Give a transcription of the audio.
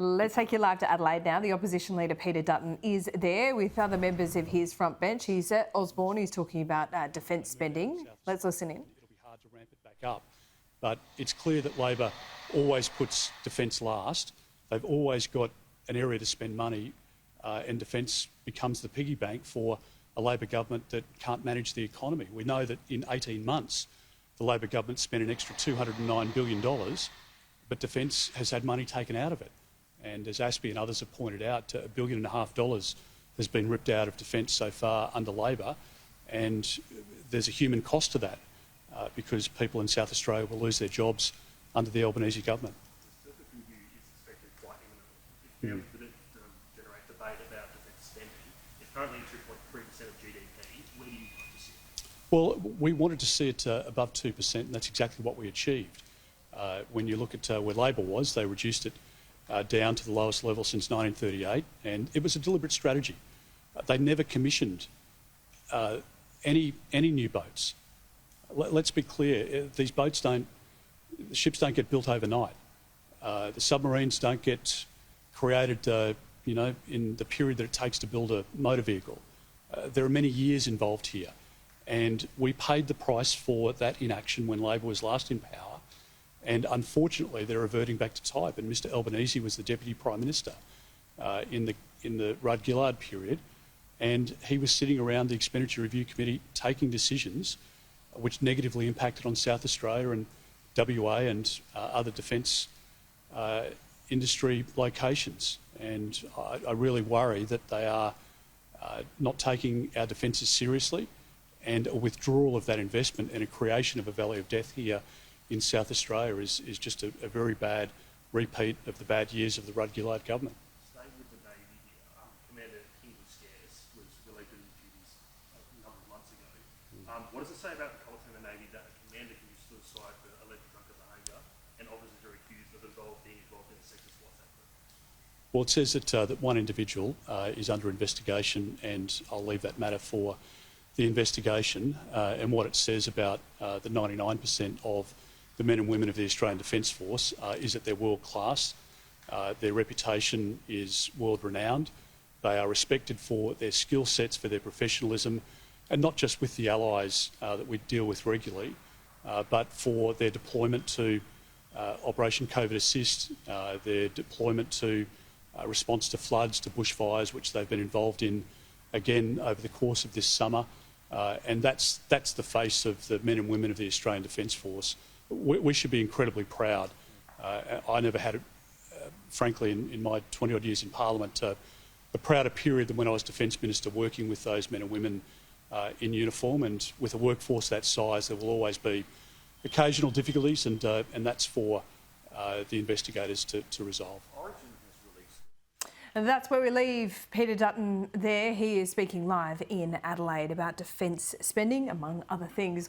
Let's take you live to Adelaide now. The opposition leader Peter Dutton is there with other members of his front bench. He's at Osborne. He's talking about defence spending. Let's listen in. It'll be hard to ramp it back up, but it's clear that Labor always puts defence last. They've always got an area to spend money, and defence becomes the piggy bank for a Labor government that can't manage the economy. We know that in 18 months, the Labor government spent an extra $209 billion, but defence has had money taken out of it. And as Aspie and others have pointed out, $1.5 billion has been ripped out of defence so far under Labor, and there's a human cost to that because people in South Australia will lose their jobs under the Albanese government. The review is expected quite imminently. If now we generate debate about defence spending, it's currently 2.3% of GDP. Where do you want to see it? Well, we wanted to see it above 2%, and that's exactly what we achieved. When you look at where Labor was, they reduced it down to the lowest level since 1938, and it was a deliberate strategy. They never commissioned any new boats. Let's be clear, these boats the ships don't get built overnight. The submarines don't get created, in the period that it takes to build a motor vehicle. There are many years involved here, and we paid the price for that inaction when Labor was last in power. And unfortunately, they're reverting back to type. And Mr Albanese was the Deputy Prime Minister in the Rudd-Gillard period, and he was sitting around the Expenditure Review Committee taking decisions which negatively impacted on South Australia and WA and other defence industry locations. And I really worry that they are not taking our defences seriously, and a withdrawal of that investment and a creation of a valley of death here in South Australia is just a very bad repeat of the bad years of the Rudd-Gillard government. Staying with the Navy here, Commander Kingley Scarce was relieved of his duties a number of months ago. What does it say about the culture in the Navy that a commander can be stood aside for alleged drunken behaviour and officers are accused of being involved in a sexist WhatsApp group? Well, it says that one individual is under investigation, and I'll leave that matter for the investigation. And what it says about the 99% of the men and women of the Australian Defence Force is that they're world class. Their reputation is world renowned. They are respected for their skill sets, for their professionalism, and not just with the allies that we deal with regularly, but for their deployment to Operation COVID Assist, their deployment to response to floods, to bushfires, which they've been involved in again over the course of this summer. And that's the face of the men and women of the Australian Defence Force. We should be incredibly proud. I never had, frankly, in my 20-odd years in Parliament, a prouder period than when I was Defence Minister working with those men and women in uniform. And with a workforce that size, there will always be occasional difficulties, and that's for the investigators to resolve. And that's where we leave Peter Dutton there. He is speaking live in Adelaide about defence spending, among other things.